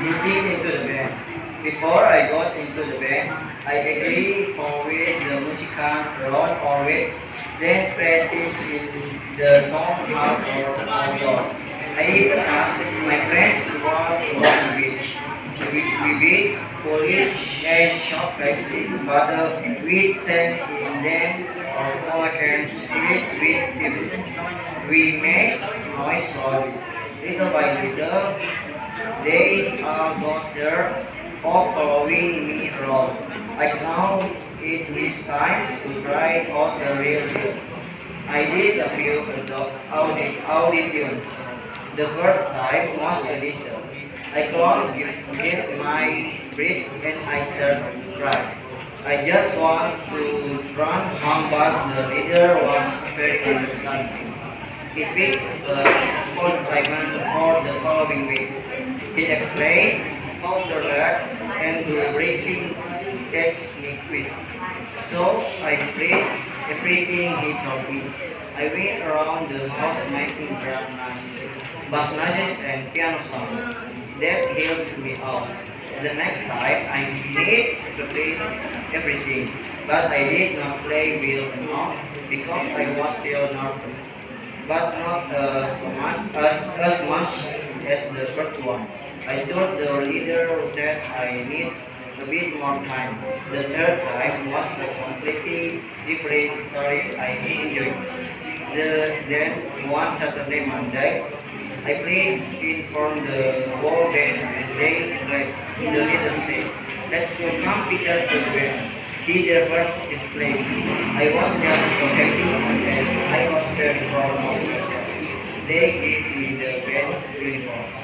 Getting into the band. Before I got into the band, I agreed for with the musicians around always, then practice in the non-house or outdoors. I even asked my friends to walk along the beach. We beat, polish, and shot plastic bottles with sense in them or emotions with people. We made noise slowly, little by little. They are got there for following me around. I know it is time to try out the real deal. I did a few auditions. The first time was a disaster. I couldn't get my breath and I started to cry. I just want to run home, but the leader was very understanding. He fixed a full payment for the following week. He explained how to relax and do breathing techniques. So I did everything he told me. I went around the house making bass noises and piano sound. That helped me out. The next time I need to play everything, but I did not play well enough because I was still nervous, but not as much as the first one. I told the leader that I need a bit more time. The third time was a completely different story I enjoyed. Then one Saturday Monday, I played in from the wall band and they like the leader said, let's go come Peter to the band. He the first display. I was just so happy and I was very proud of myself. They gave me the band uniform.